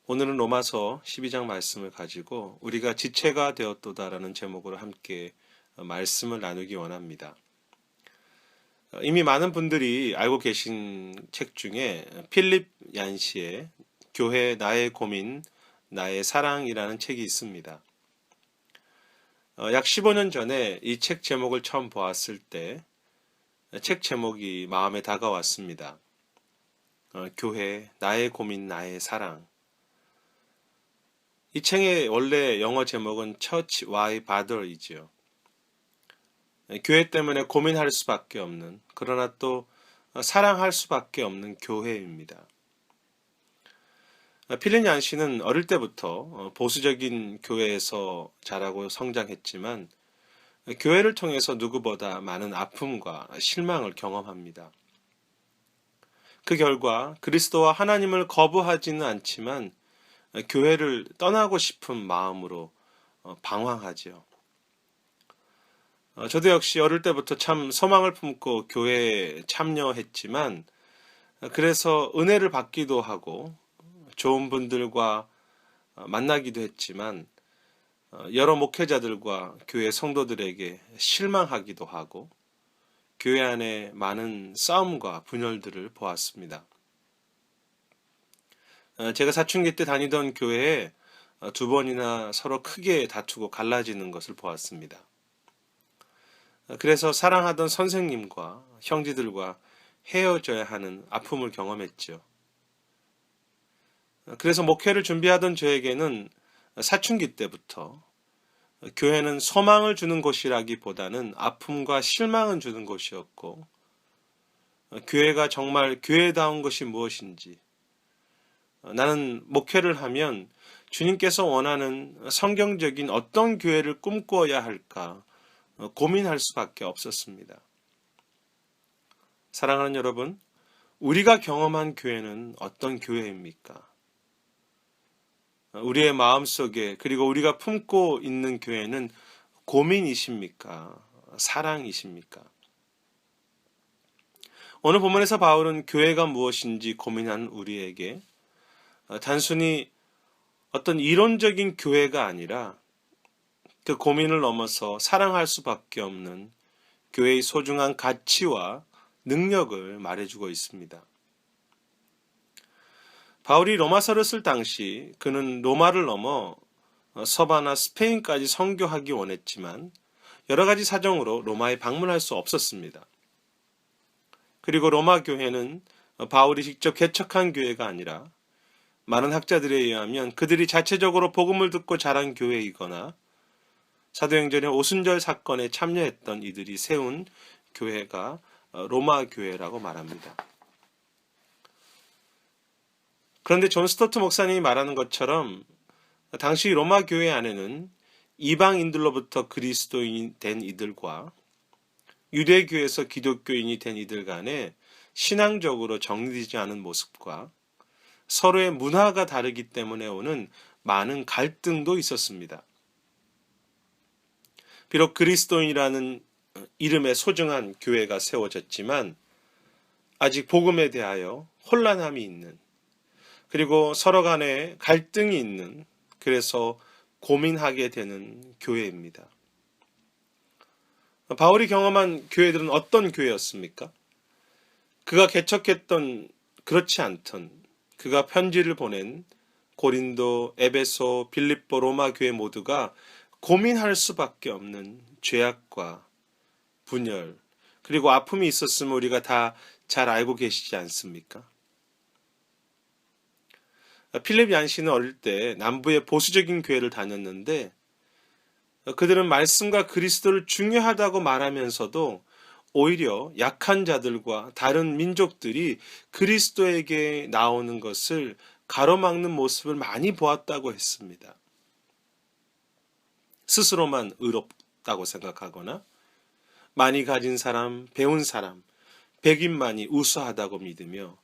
오늘은 로마서 12장 말씀을 가지고 우리가 지체가 되었도다라는 제목으로 함께 말씀을 나누기 원합니다. 이미 많은 분들이 알고 계신 책 중에 필립 얀시의 교회 나의 고민, 나의 사랑이라는 책이 있습니다. 약 15년 전에 이 책 제목을 처음 보았을 때 책 제목이 마음에 다가왔습니다. 교회 나의 고민, 나의 사랑. 이 책의 원래 영어 제목은 Church Why Bother이지요. 교회 때문에 고민할 수밖에 없는, 그러나 또 사랑할 수밖에 없는 교회입니다. 필립 얀시는 어릴 때부터 보수적인 교회에서 자라고 성장했지만 교회를 통해서 누구보다 많은 아픔과 실망을 경험합니다. 그 결과 그리스도와 하나님을 거부하지는 않지만 교회를 떠나고 싶은 마음으로 방황하지요. 저도 역시 어릴 때부터 참 소망을 품고 교회에 참여했지만 그래서 은혜를 받기도 하고 좋은 분들과 만나기도 했지만 여러 목회자들과 교회 성도들에게 실망하기도 하고 교회 안에 많은 싸움과 분열들을 보았습니다. 제가 사춘기 때 다니던 교회에 두 번이나 서로 크게 다투고 갈라지는 것을 보았습니다. 그래서 사랑하던 선생님과 형제들과 헤어져야 하는 아픔을 경험했죠. 그래서 목회를 준비하던 저에게는 사춘기 때부터 교회는 소망을 주는 곳이라기보다는 아픔과 실망을 주는 곳이었고 교회가 정말 교회다운 것이 무엇인지 나는 목회를 하면 주님께서 원하는 성경적인 어떤 교회를 꿈꾸어야 할까 고민할 수밖에 없었습니다. 사랑하는 여러분, 우리가 경험한 교회는 어떤 교회입니까? 우리의 마음속에 그리고 우리가 품고 있는 교회는 고민이십니까? 사랑이십니까? 오늘 본문에서 바울은 교회가 무엇인지 고민한 우리에게 단순히 어떤 이론적인 교회가 아니라 그 고민을 넘어서 사랑할 수밖에 없는 교회의 소중한 가치와 능력을 말해주고 있습니다. 바울이 로마서를 쓸 당시 그는 로마를 넘어 서바나 스페인까지 선교하기 원했지만 여러 가지 사정으로 로마에 방문할 수 없었습니다. 그리고 로마 교회는 바울이 직접 개척한 교회가 아니라 많은 학자들에 의하면 그들이 자체적으로 복음을 듣고 자란 교회이거나 사도행전의 오순절 사건에 참여했던 이들이 세운 교회가 로마 교회라고 말합니다. 그런데 존 스토트 목사님이 말하는 것처럼 당시 로마 교회 안에는 이방인들로부터 그리스도인이 된 이들과 유대교에서 기독교인이 된 이들 간에 신앙적으로 정리되지 않은 모습과 서로의 문화가 다르기 때문에 오는 많은 갈등도 있었습니다. 비록 그리스도인이라는 이름의 소중한 교회가 세워졌지만 아직 복음에 대하여 혼란함이 있는, 그리고 서로 간에 갈등이 있는, 그래서 고민하게 되는 교회입니다. 바울이 경험한 교회들은 어떤 교회였습니까? 그가 개척했던, 그렇지 않던, 그가 편지를 보낸 고린도, 에베소, 빌립보, 로마 교회 모두가 고민할 수밖에 없는 죄악과 분열, 그리고 아픔이 있었음을 우리가 다 잘 알고 계시지 않습니까? 필립 얀시는 어릴 때 남부의 보수적인 교회를 다녔는데 그들은 말씀과 그리스도를 중요하다고 말하면서도 오히려 약한 자들과 다른 민족들이 그리스도에게 나오는 것을 가로막는 모습을 많이 보았다고 했습니다. 스스로만 의롭다고 생각하거나 많이 가진 사람, 배운 사람, 백인만이 우수하다고 믿으며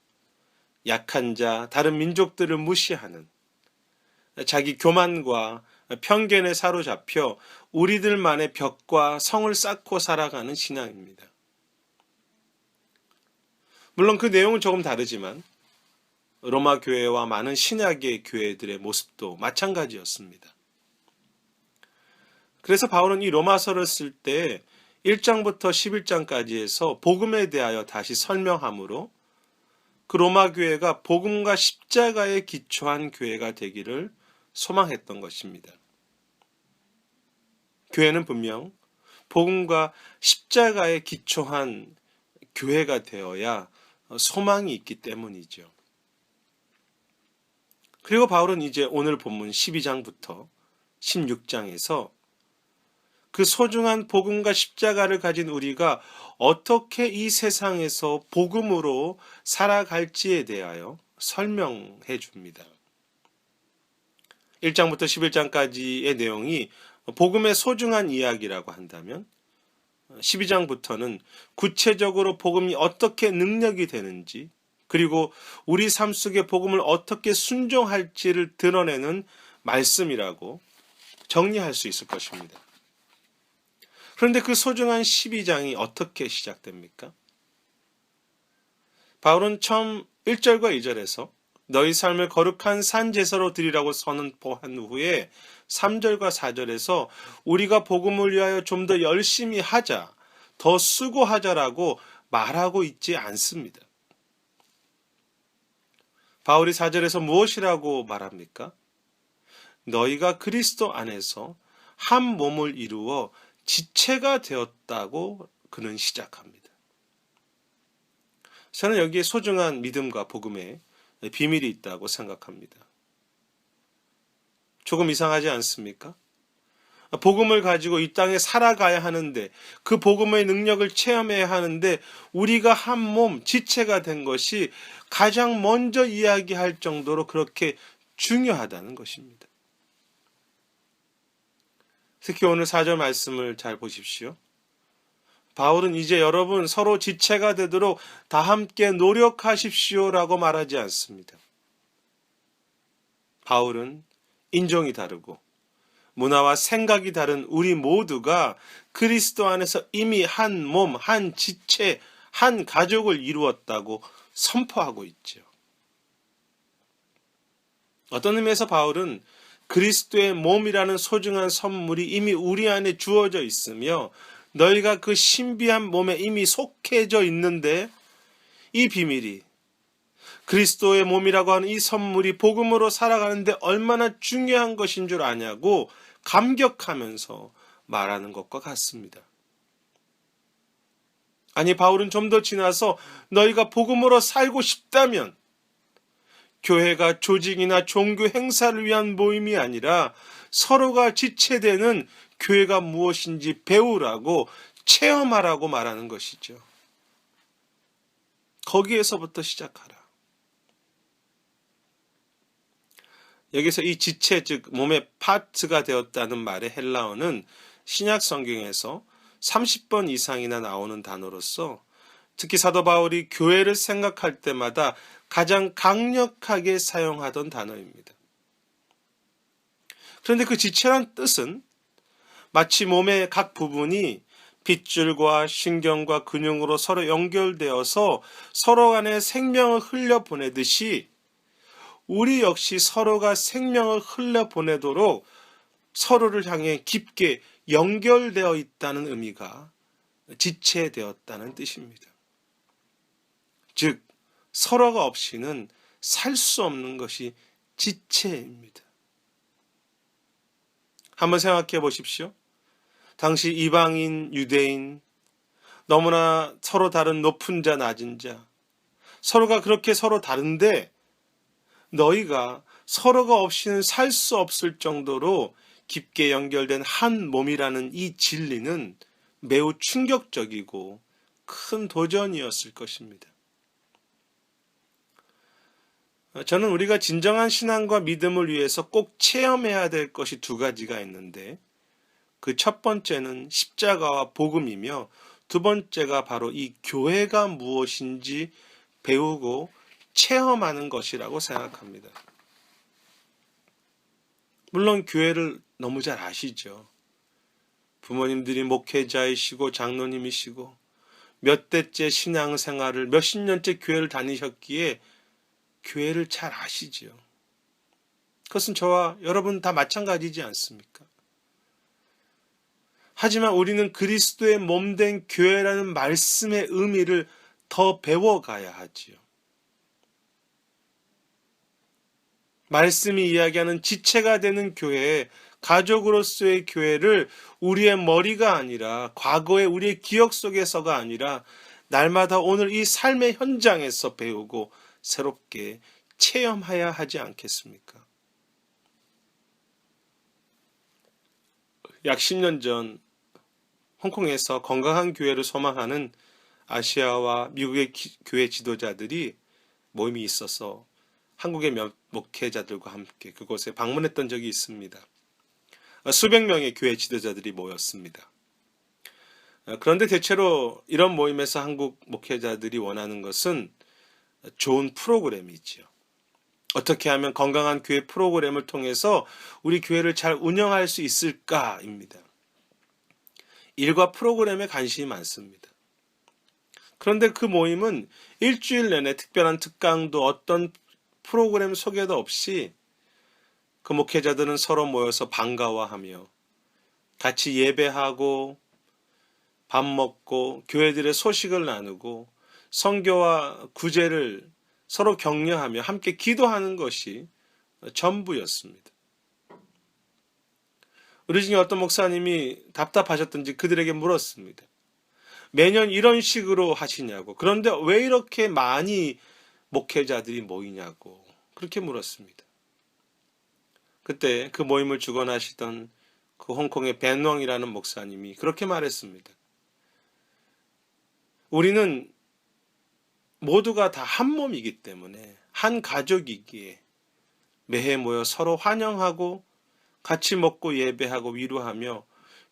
약한 자, 다른 민족들을 무시하는 자기 교만과 편견에 사로잡혀 우리들만의 벽과 성을 쌓고 살아가는 신앙입니다. 물론 그 내용은 조금 다르지만 로마 교회와 많은 신약의 교회들의 모습도 마찬가지였습니다. 그래서 바울은 이 로마서를 쓸 때 1장부터 11장까지 해서 복음에 대하여 다시 설명하므로 그 로마 교회가 복음과 십자가에 기초한 교회가 되기를 소망했던 것입니다. 교회는 분명 복음과 십자가에 기초한 교회가 되어야 소망이 있기 때문이죠. 그리고 바울은 이제 오늘 본문 12장부터 16장에서 그 소중한 복음과 십자가를 가진 우리가 어떻게 이 세상에서 복음으로 살아갈지에 대하여 설명해 줍니다. 1장부터 11장까지의 내용이 복음의 소중한 이야기라고 한다면 12장부터는 구체적으로 복음이 어떻게 능력이 되는지 그리고 우리 삶 속에 복음을 어떻게 순종할지를 드러내는 말씀이라고 정리할 수 있을 것입니다. 그런데 그 소중한 12장이 어떻게 시작됩니까? 바울은 처음 1절과 2절에서 너희 삶을 거룩한 산 제사로 드리라고 선언한 후에 3절과 4절에서 우리가 복음을 위하여 좀 더 열심히 하자, 더 수고하자라고 말하고 있지 않습니다. 바울이 4절에서 무엇이라고 말합니까? 너희가 그리스도 안에서 한 몸을 이루어 지체가 되었다고 그는 시작합니다. 저는 여기에 소중한 믿음과 복음의 비밀이 있다고 생각합니다. 조금 이상하지 않습니까? 복음을 가지고 이 땅에 살아가야 하는데 그 복음의 능력을 체험해야 하는데 우리가 한 몸 지체가 된 것이 가장 먼저 이야기할 정도로 그렇게 중요하다는 것입니다. 특히 오늘 4절 말씀을 잘 보십시오. 바울은 이제 여러분 서로 지체가 되도록 다 함께 노력하십시오라고 말하지 않습니다. 바울은 인종이 다르고 문화와 생각이 다른 우리 모두가 그리스도 안에서 이미 한 몸, 한 지체, 한 가족을 이루었다고 선포하고 있죠. 어떤 의미에서 바울은 그리스도의 몸이라는 소중한 선물이 이미 우리 안에 주어져 있으며 너희가 그 신비한 몸에 이미 속해져 있는데 이 비밀이 그리스도의 몸이라고 하는 이 선물이 복음으로 살아가는데 얼마나 중요한 것인 줄 아냐고 감격하면서 말하는 것과 같습니다. 아니 바울은 좀 더 지나서 너희가 복음으로 살고 싶다면 교회가 조직이나 종교 행사를 위한 모임이 아니라 서로가 지체되는 교회가 무엇인지 배우라고 체험하라고 말하는 것이죠. 거기에서부터 시작하라. 여기서 이 지체 즉 몸의 파트가 되었다는 말의 헬라어는 신약 성경에서 30번 이상이나 나오는 단어로서 특히 사도 바울이 교회를 생각할 때마다 가장 강력하게 사용하던 단어입니다. 그런데 그 지체란 뜻은 마치 몸의 각 부분이 핏줄과 신경과 근육으로 서로 연결되어서 서로 간에 생명을 흘려보내듯이 우리 역시 서로가 생명을 흘려보내도록 서로를 향해 깊게 연결되어 있다는 의미가 지체되었다는 뜻입니다. 즉 서로가 없이는 살 수 없는 것이 지체입니다. 한번 생각해 보십시오. 당시 이방인, 유대인, 너무나 서로 다른 높은 자, 낮은 자, 서로가 그렇게 서로 다른데 너희가 서로가 없이는 살 수 없을 정도로 깊게 연결된 한 몸이라는 이 진리는 매우 충격적이고 큰 도전이었을 것입니다. 저는 우리가 진정한 신앙과 믿음을 위해서 꼭 체험해야 될 것이 두 가지가 있는데 그 첫 번째는 십자가와 복음이며 두 번째가 바로 이 교회가 무엇인지 배우고 체험하는 것이라고 생각합니다. 물론 교회를 너무 잘 아시죠. 부모님들이 목회자이시고 장로님이시고 몇 대째 신앙생활을 몇십 년째 교회를 다니셨기에 교회를 잘 아시지요. 그것은 저와 여러분 다 마찬가지지 않습니까? 하지만 우리는 그리스도의 몸된 교회라는 말씀의 의미를 더 배워가야 하지요. 말씀이 이야기하는 지체가 되는 교회, 가족으로서의 교회를 우리의 머리가 아니라 과거의 우리의 기억 속에서가 아니라 날마다 오늘 이 삶의 현장에서 배우고 새롭게 체험해야 하지 않겠습니까? 약 10년 전 홍콩에서 건강한 교회를 소망하는 아시아와 미국의 교회 지도자들이 모임이 있어서 한국의 몇 목회자들과 함께 그곳에 방문했던 적이 있습니다. 수백 명의 교회 지도자들이 모였습니다. 그런데 대체로 이런 모임에서 한국 목회자들이 원하는 것은 좋은 프로그램이지요. 어떻게 하면 건강한 교회 프로그램을 통해서 우리 교회를 잘 운영할 수 있을까입니다. 일과 프로그램에 관심이 많습니다. 그런데 그 모임은 일주일 내내 특별한 특강도 어떤 프로그램 소개도 없이 그 목회자들은 서로 모여서 반가워하며 같이 예배하고 밥 먹고 교회들의 소식을 나누고 선교와 구제를 서로 격려하며 함께 기도하는 것이 전부였습니다. 우리 중에 어떤 목사님이 답답하셨던지 그들에게 물었습니다. 매년 이런 식으로 하시냐고. 그런데 왜 이렇게 많이 목회자들이 모이냐고. 그렇게 물었습니다. 그때 그 모임을 주관하시던 그 홍콩의 벤웡이라는 목사님이 그렇게 말했습니다. 우리는 모두가 다 한 몸이기 때문에 한 가족이기에 매해 모여 서로 환영하고 같이 먹고 예배하고 위로하며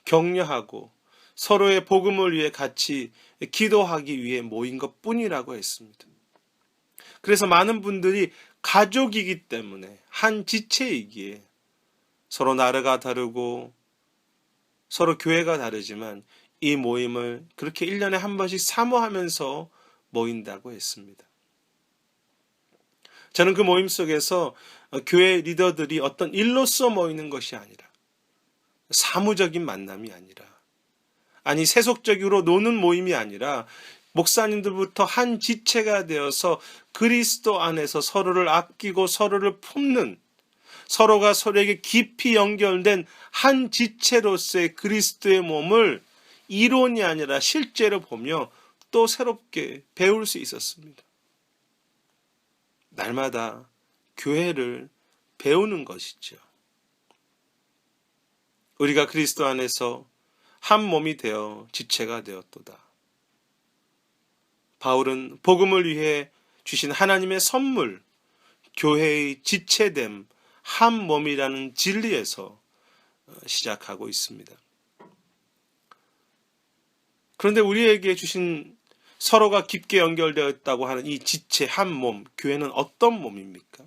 격려하고 서로의 복음을 위해 같이 기도하기 위해 모인 것뿐이라고 했습니다. 그래서 많은 분들이 가족이기 때문에 한 지체이기에 서로 나라가 다르고 서로 교회가 다르지만 이 모임을 그렇게 1년에 한 번씩 사모하면서 모인다고 했습니다. 저는 그 모임 속에서 교회 리더들이 어떤 일로서 모이는 것이 아니라 사무적인 만남이 아니라 아니 세속적으로 노는 모임이 아니라 목사님들부터 한 지체가 되어서 그리스도 안에서 서로를 아끼고 서로를 품는 서로가 서로에게 깊이 연결된 한 지체로서의 그리스도의 몸을 이론이 아니라 실제로 보며 또 새롭게 배울 수 있었습니다. 날마다 교회를 배우는 것이죠. 우리가 그리스도 안에서 한 몸이 되어 지체가 되었도다. 바울은 복음을 위해 주신 하나님의 선물, 교회의 지체됨, 한 몸이라는 진리에서 시작하고 있습니다. 그런데 우리에게 주신 서로가 깊게 연결되어 있다고 하는 이 지체 한 몸, 교회는 어떤 몸입니까?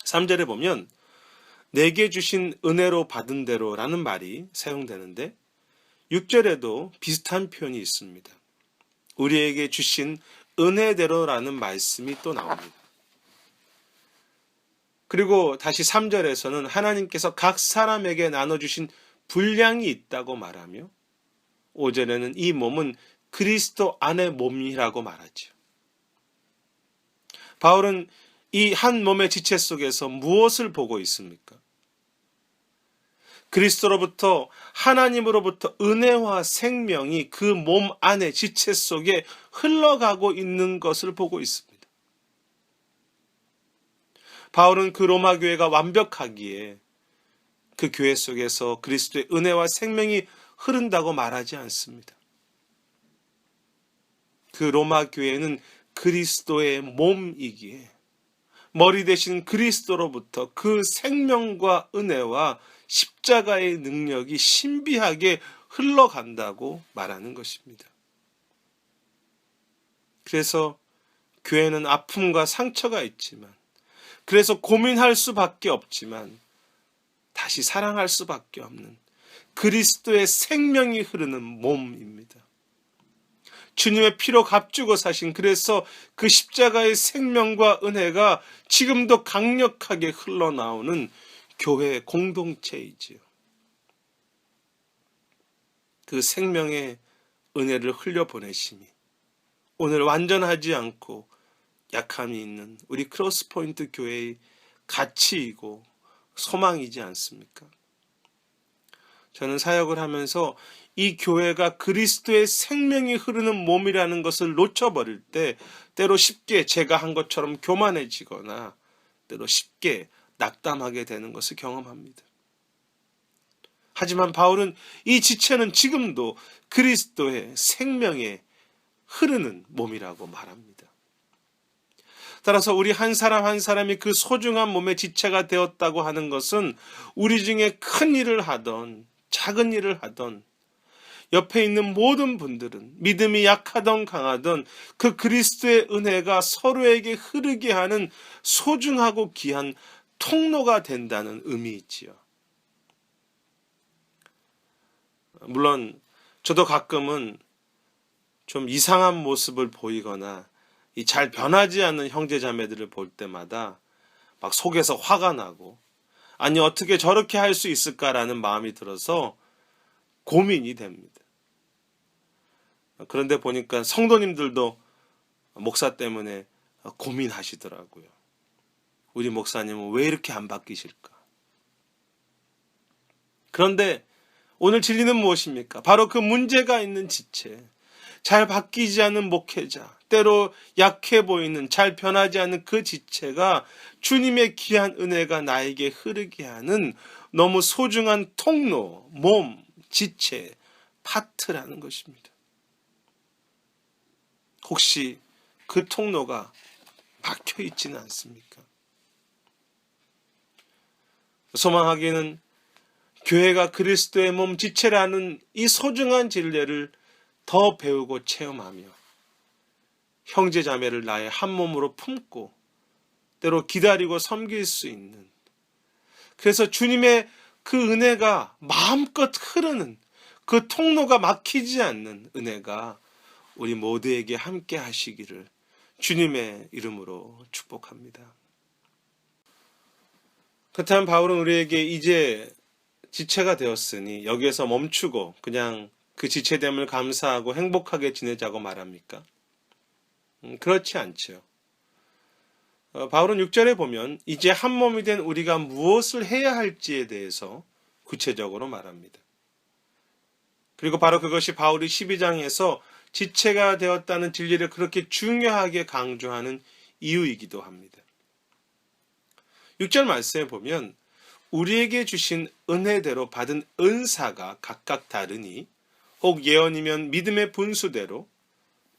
3절에 보면 내게 주신 은혜로 받은 대로라는 말이 사용되는데 6절에도 비슷한 표현이 있습니다. 우리에게 주신 은혜대로라는 말씀이 또 나옵니다. 그리고 다시 3절에서는 하나님께서 각 사람에게 나눠주신 분량이 있다고 말하며 5절에는 이 몸은 그리스도 안의 몸이라고 말하죠. 바울은 이 한 몸의 지체 속에서 무엇을 보고 있습니까? 그리스도로부터 하나님으로부터 은혜와 생명이 그 몸 안의 지체 속에 흘러가고 있는 것을 보고 있습니다. 바울은 그 로마 교회가 완벽하기에 그 교회 속에서 그리스도의 은혜와 생명이 흐른다고 말하지 않습니다. 그 로마 교회는 그리스도의 몸이기에 머리 대신 그리스도로부터 그 생명과 은혜와 십자가의 능력이 신비하게 흘러간다고 말하는 것입니다. 그래서 교회는 아픔과 상처가 있지만, 그래서 고민할 수밖에 없지만 다시 사랑할 수밖에 없는 그리스도의 생명이 흐르는 몸입니다. 주님의 피로 값주고 사신, 그래서 그 십자가의 생명과 은혜가 지금도 강력하게 흘러나오는 교회 공동체이지요. 그 생명의 은혜를 흘려보내심이 오늘 완전하지 않고 약함이 있는 우리 크로스포인트 교회의 가치이고 소망이지 않습니까? 저는 사역을 하면서 이 교회가 그리스도의 생명이 흐르는 몸이라는 것을 놓쳐버릴 때 때로 쉽게 제가 한 것처럼 교만해지거나 때로 쉽게 낙담하게 되는 것을 경험합니다. 하지만 바울은 이 지체는 지금도 그리스도의 생명에 흐르는 몸이라고 말합니다. 따라서 우리 한 사람 한 사람이 그 소중한 몸의 지체가 되었다고 하는 것은 우리 중에 큰 일을 하던 작은 일을 하던 옆에 있는 모든 분들은 믿음이 약하던 강하던 그 그리스도의 은혜가 서로에게 흐르게 하는 소중하고 귀한 통로가 된다는 의미이지요. 물론 저도 가끔은 좀 이상한 모습을 보이거나 이 잘 변하지 않는 형제자매들을 볼 때마다 막 속에서 화가 나고, 아니 어떻게 저렇게 할 수 있을까라는 마음이 들어서 고민이 됩니다. 그런데 보니까 성도님들도 목사 때문에 고민하시더라고요. 우리 목사님은 왜 이렇게 안 바뀌실까? 그런데 오늘 진리는 무엇입니까? 바로 그 문제가 있는 지체, 잘 바뀌지 않는 목회자, 때로 약해 보이는 잘 변하지 않는 그 지체가 주님의 귀한 은혜가 나에게 흐르게 하는 너무 소중한 통로, 몸, 지체, 파트라는 것입니다. 혹시 그 통로가 막혀 있지는 않습니까? 소망하기는 교회가 그리스도의 몸 지체라는 이 소중한 진리를 더 배우고 체험하며 형제 자매를 나의 한 몸으로 품고 때로 기다리고 섬길 수 있는, 그래서 주님의 그 은혜가 마음껏 흐르는 그 통로가 막히지 않는 은혜가 우리 모두에게 함께 하시기를 주님의 이름으로 축복합니다. 그렇다면 바울은 우리에게 이제 지체가 되었으니 여기에서 멈추고 그냥 그 지체됨을 감사하고 행복하게 지내자고 말합니까? 그렇지 않죠. 바울은 6절에 보면 이제 한 몸이 된 우리가 무엇을 해야 할지에 대해서 구체적으로 말합니다. 그리고 바로 그것이 바울이 12장에서 지체가 되었다는 진리를 그렇게 중요하게 강조하는 이유이기도 합니다. 6절 말씀에 보면 우리에게 주신 은혜대로 받은 은사가 각각 다르니 혹 예언이면 믿음의 분수대로,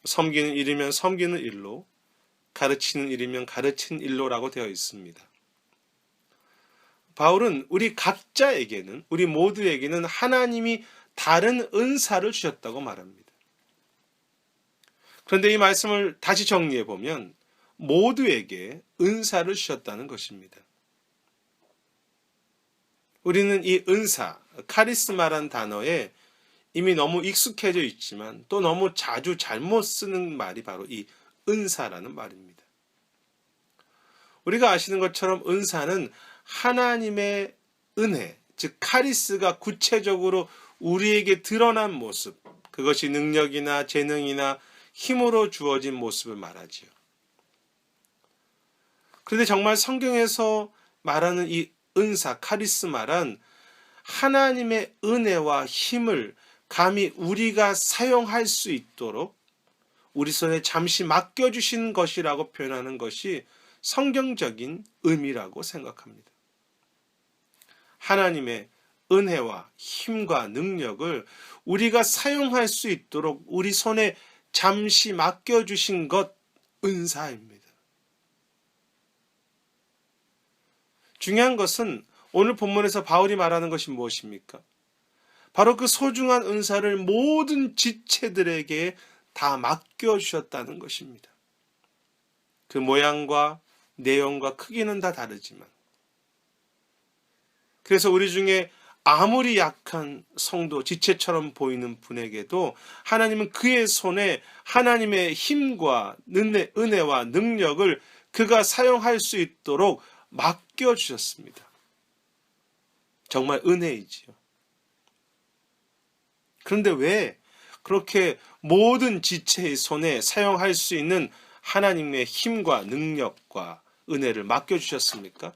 섬기는 일이면 섬기는 일로, 가르치는 일이면 가르치는 일로라고 되어 있습니다. 바울은 우리 각자에게는, 우리 모두에게는 하나님이 다른 은사를 주셨다고 말합니다. 그런데 이 말씀을 다시 정리해 보면 모두에게 은사를 주셨다는 것입니다. 우리는 이 은사, 카리스마란 단어에 이미 너무 익숙해져 있지만 또 너무 자주 잘못 쓰는 말이 바로 이 은사라는 말입니다. 우리가 아시는 것처럼 은사는 하나님의 은혜, 즉 카리스가 구체적으로 우리에게 드러난 모습, 그것이 능력이나 재능이나 힘으로 주어진 모습을 말하지요. 그런데 정말 성경에서 말하는 이 은사, 카리스마란 하나님의 은혜와 힘을 감히 우리가 사용할 수 있도록 우리 손에 잠시 맡겨주신 것이라고 표현하는 것이 성경적인 의미라고 생각합니다. 하나님의 은혜와 힘과 능력을 우리가 사용할 수 있도록 우리 손에 잠시 맡겨주신 것, 은사입니다. 중요한 것은 오늘 본문에서 바울이 말하는 것이 무엇입니까? 바로 그 소중한 은사를 모든 지체들에게 다 맡겨주셨다는 것입니다. 그 모양과 내용과 크기는 다 다르지만, 그래서 우리 중에 아무리 약한 성도, 지체처럼 보이는 분에게도 하나님은 그의 손에 하나님의 힘과 은혜와 능력을 그가 사용할 수 있도록 맡겨주셨습니다. 정말 은혜이지요. 그런데 왜 그렇게 모든 지체의 손에 사용할 수 있는 하나님의 힘과 능력과 은혜를 맡겨주셨습니까?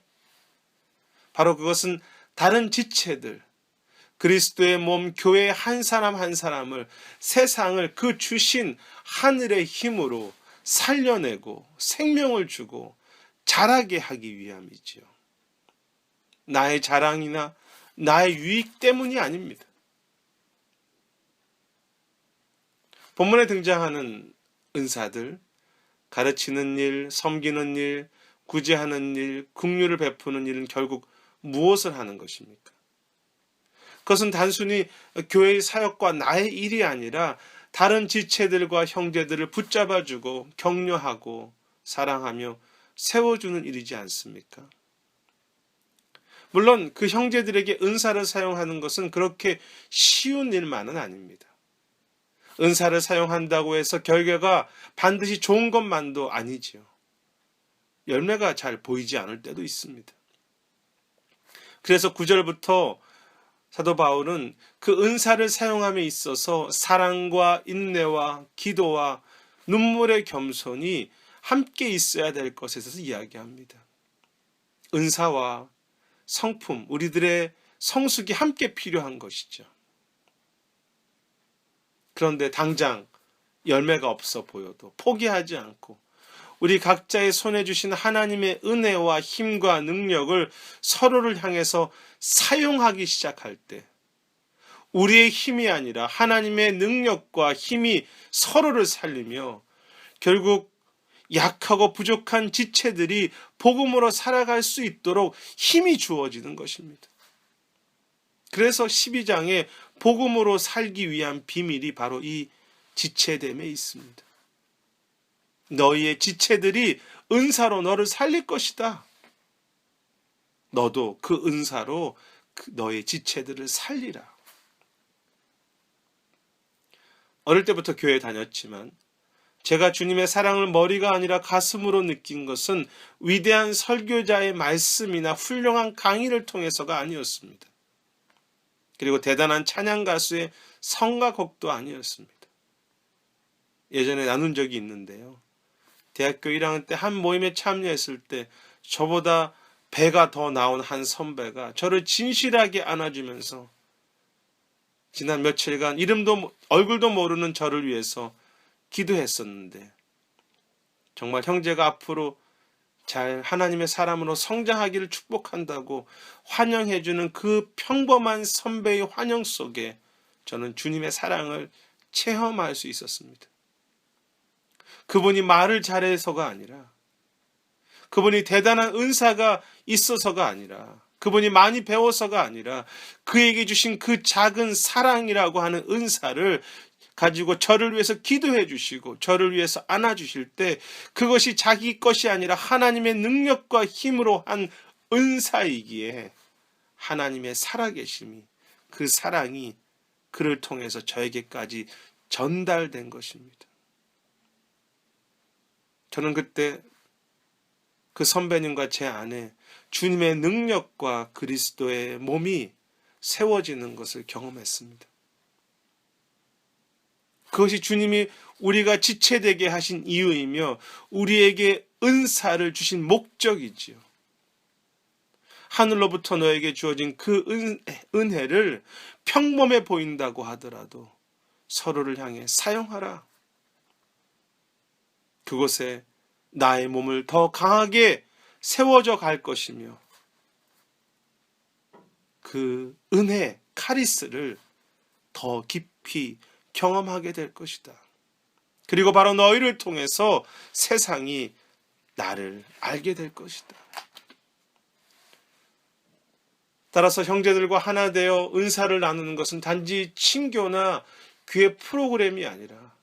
바로 그것은 다른 지체들, 그리스도의 몸 교회 한 사람 한 사람을 세상을 그 주신 하늘의 힘으로 살려내고 생명을 주고 자라게 하기 위함이지요. 나의 자랑이나 나의 유익 때문이 아닙니다. 본문에 등장하는 은사들, 가르치는 일, 섬기는 일, 구제하는 일, 긍휼을 베푸는 일은 결국 무엇을 하는 것입니까? 그것은 단순히 교회의 사역과 나의 일이 아니라 다른 지체들과 형제들을 붙잡아주고 격려하고 사랑하며 세워주는 일이지 않습니까? 물론 그 형제들에게 은사를 사용하는 것은 그렇게 쉬운 일만은 아닙니다. 은사를 사용한다고 해서 결과가 반드시 좋은 것만도 아니지요. 열매가 잘 보이지 않을 때도 있습니다. 그래서 9절부터 사도 바울은 그 은사를 사용함에 있어서 사랑과 인내와 기도와 눈물의 겸손이 함께 있어야 될 것에 대해서 이야기합니다. 은사와 성품, 우리들의 성숙이 함께 필요한 것이죠. 그런데 당장 열매가 없어 보여도 포기하지 않고 우리 각자의 손에 주신 하나님의 은혜와 힘과 능력을 서로를 향해서 사용하기 시작할 때 우리의 힘이 아니라 하나님의 능력과 힘이 서로를 살리며 결국 약하고 부족한 지체들이 복음으로 살아갈 수 있도록 힘이 주어지는 것입니다. 그래서 12장에 복음으로 살기 위한 비밀이 바로 이 지체됨에 있습니다. 너희의 지체들이 은사로 너를 살릴 것이다. 너도 그 은사로 너의 지체들을 살리라. 어릴 때부터 교회에 다녔지만 제가 주님의 사랑을 머리가 아니라 가슴으로 느낀 것은 위대한 설교자의 말씀이나 훌륭한 강의를 통해서가 아니었습니다. 그리고 대단한 찬양 가수의 성가 곡도 아니었습니다. 예전에 나눈 적이 있는데요. 대학교 1학년 때 한 모임에 참여했을 때 저보다 배가 더 나온 한 선배가 저를 진실하게 안아주면서 지난 며칠간 이름도 얼굴도 모르는 저를 위해서 기도했었는데 정말 형제가 앞으로 잘 하나님의 사람으로 성장하기를 축복한다고 환영해주는 그 평범한 선배의 환영 속에 저는 주님의 사랑을 체험할 수 있었습니다. 그분이 말을 잘해서가 아니라 그분이 대단한 은사가 있어서가 아니라 그분이 많이 배워서가 아니라 그에게 주신 그 작은 사랑이라고 하는 은사를 가지고 저를 위해서 기도해 주시고 저를 위해서 안아주실 때 그것이 자기 것이 아니라 하나님의 능력과 힘으로 한 은사이기에 하나님의 살아계심이 그 사랑이 그를 통해서 저에게까지 전달된 것입니다. 저는 그때 그 선배님과 제 안에 주님의 능력과 그리스도의 몸이 세워지는 것을 경험했습니다. 그것이 주님이 우리가 지체되게 하신 이유이며 우리에게 은사를 주신 목적이지요. 하늘로부터 너에게 주어진 그 은혜를 평범해 보인다고 하더라도 서로를 향해 사용하라. 그곳에 나의 몸을 더 강하게 세워져 갈 것이며 그 은혜, 카리스를 더 깊이 경험하게 될 것이다. 그리고 바로 너희를 통해서 세상이 나를 알게 될 것이다. 따라서 형제들과 하나 되어 은사를 나누는 것은 단지 친교나 교회 프로그램이 아니라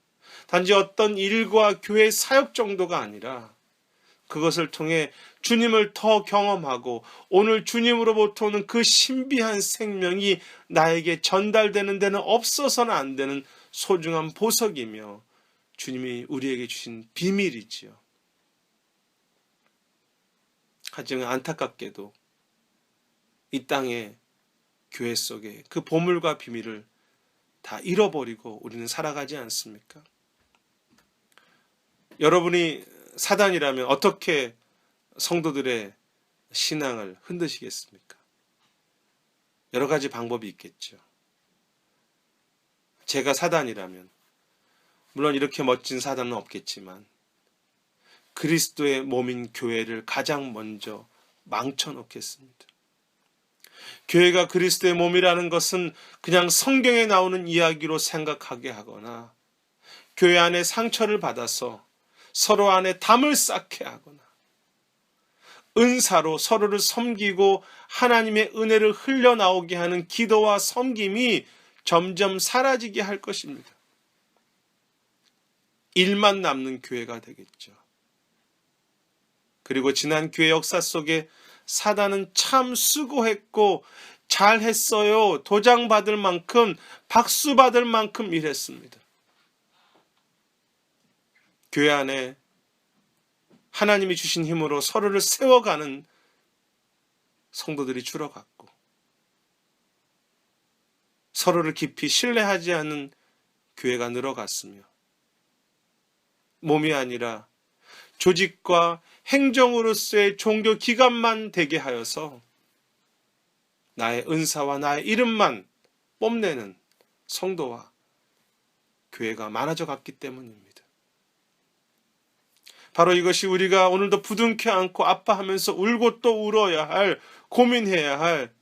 단지 어떤 일과 교회 사역 정도가 아니라 그것을 통해 주님을 더 경험하고 오늘 주님으로부터 오는 그 신비한 생명이 나에게 전달되는 데는 없어서는 안 되는 소중한 보석이며 주님이 우리에게 주신 비밀이지요. 하지만 안타깝게도 이 땅의 교회 속에 그 보물과 비밀을 다 잃어버리고 우리는 살아가지 않습니까? 여러분이 사단이라면 어떻게 성도들의 신앙을 흔드시겠습니까? 여러 가지 방법이 있겠죠. 제가 사단이라면, 물론 이렇게 멋진 사단은 없겠지만 그리스도의 몸인 교회를 가장 먼저 망쳐놓겠습니다. 교회가 그리스도의 몸이라는 것은 그냥 성경에 나오는 이야기로 생각하게 하거나 교회 안에 상처를 받아서 서로 안에 담을 쌓게 하거나 은사로 서로를 섬기고 하나님의 은혜를 흘려나오게 하는 기도와 섬김이 점점 사라지게 할 것입니다. 일만 남는 교회가 되겠죠. 그리고 지난 교회 역사 속에 사단은 참 수고했고 잘했어요. 도장 받을 만큼, 박수 받을 만큼 일했습니다. 교회 안에 하나님이 주신 힘으로 서로를 세워가는 성도들이 줄어갔고 서로를 깊이 신뢰하지 않는 교회가 늘어갔으며 몸이 아니라 조직과 행정으로서의 종교 기관만 되게 하여서 나의 은사와 나의 이름만 뽐내는 성도와 교회가 많아져 갔기 때문입니다. 바로 이것이 우리가 오늘도 부둥켜 안고 아파하면서 울고 또 울어야 할, 고민해야 할,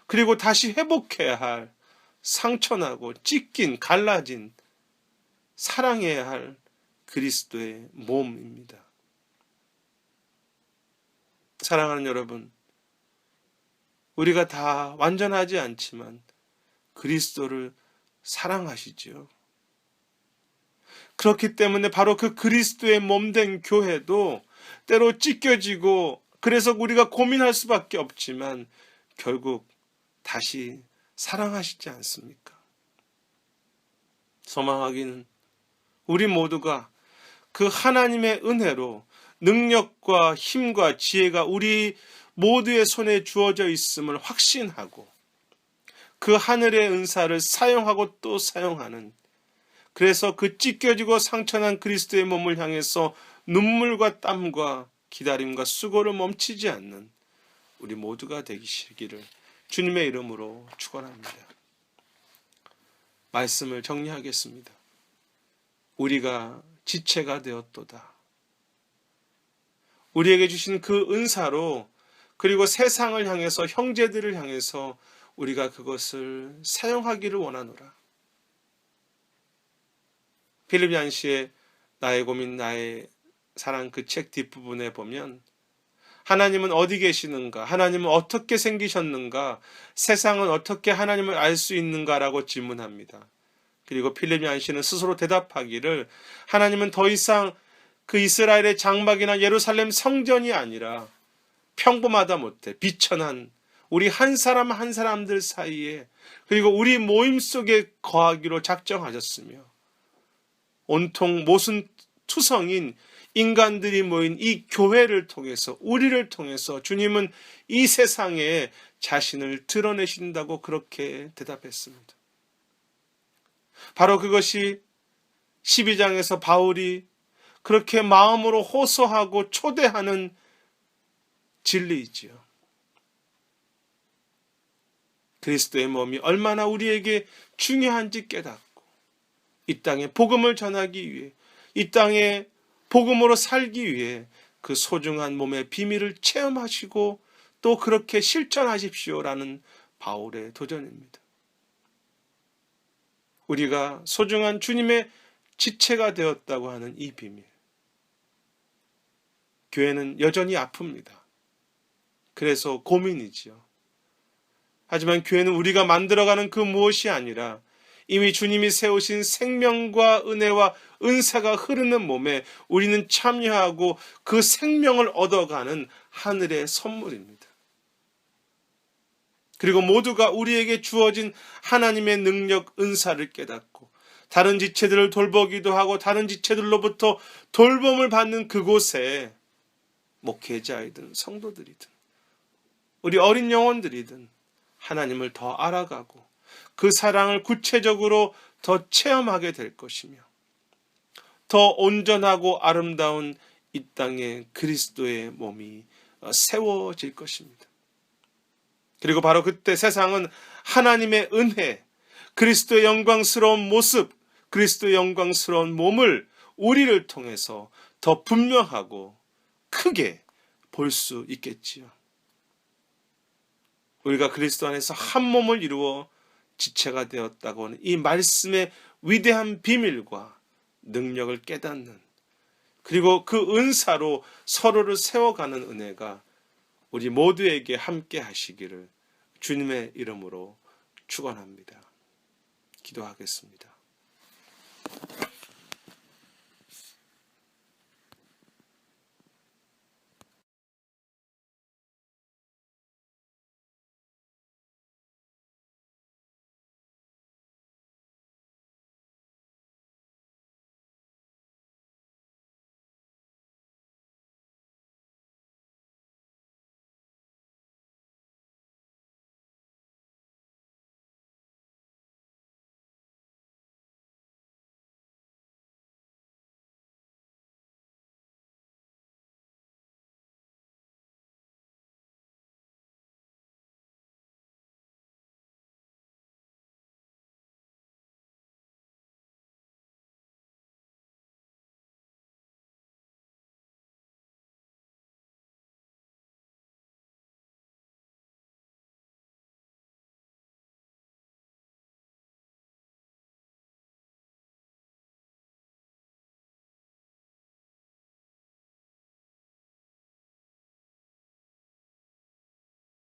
그리고 다시 회복해야 할, 상처나고 찢긴, 갈라진, 사랑해야 할 그리스도의 몸입니다. 사랑하는 여러분, 우리가 다 완전하지 않지만 그리스도를 사랑하시지요. 그렇기 때문에 바로 그 그리스도의 몸된 교회도 때로 찢겨지고 그래서 우리가 고민할 수밖에 없지만 결국 다시 사랑하시지 않습니까? 소망하기는 우리 모두가 그 하나님의 은혜로 능력과 힘과 지혜가 우리 모두의 손에 주어져 있음을 확신하고 그 하늘의 은사를 사용하고 또 사용하는, 그래서 그 찢겨지고 상처난 그리스도의 몸을 향해서 눈물과 땀과 기다림과 수고를 멈추지 않는 우리 모두가 되시기를 주님의 이름으로 축원합니다. 말씀을 정리하겠습니다. 우리가 지체가 되었도다. 우리에게 주신 그 은사로, 그리고 세상을 향해서, 형제들을 향해서 우리가 그것을 사용하기를 원하노라. 필립 얀시의 나의 고민 나의 사랑 그 책 뒷부분에 보면 하나님은 어디 계시는가? 하나님은 어떻게 생기셨는가? 세상은 어떻게 하나님을 알 수 있는가라고 질문합니다. 그리고 필립 얀시는 스스로 대답하기를 하나님은 더 이상 그 이스라엘의 장막이나 예루살렘 성전이 아니라 평범하다 못해 비천한 우리 한 사람 한 사람들 사이에, 그리고 우리 모임 속에 거하기로 작정하셨으며 온통 모순투성인 인간들이 모인 이 교회를 통해서, 우리를 통해서 주님은 이 세상에 자신을 드러내신다고 그렇게 대답했습니다. 바로 그것이 12장에서 바울이 그렇게 마음으로 호소하고 초대하는 진리이지요. 그리스도의 몸이 얼마나 우리에게 중요한지 깨닫고 이 땅에 복음을 전하기 위해, 이 땅에 복음으로 살기 위해 그 소중한 몸의 비밀을 체험하시고 또 그렇게 실천하십시오라는 바울의 도전입니다. 우리가 소중한 주님의 지체가 되었다고 하는 이 비밀. 교회는 여전히 아픕니다. 그래서 고민이지요. 하지만 교회는 우리가 만들어가는 그 무엇이 아니라 이미 주님이 세우신 생명과 은혜와 은사가 흐르는 몸에 우리는 참여하고 그 생명을 얻어가는 하늘의 선물입니다. 그리고 모두가 우리에게 주어진 하나님의 능력, 은사를 깨닫고 다른 지체들을 돌보기도 하고 다른 지체들로부터 돌봄을 받는 그곳에 목회자이든 성도들이든 우리 어린 영혼들이든 하나님을 더 알아가고 그 사랑을 구체적으로 더 체험하게 될 것이며 더 온전하고 아름다운 이 땅에 그리스도의 몸이 세워질 것입니다. 그리고 바로 그때 세상은 하나님의 은혜, 그리스도의 영광스러운 모습, 그리스도의 영광스러운 몸을 우리를 통해서 더 분명하고 크게 볼 수 있겠지요. 우리가 그리스도 안에서 한 몸을 이루어 지체가 되었다고 하는 이 말씀의 위대한 비밀과 능력을 깨닫는, 그리고 그 은사로 서로를 세워가는 은혜가 우리 모두에게 함께 하시기를 주님의 이름으로 축원합니다. 기도하겠습니다.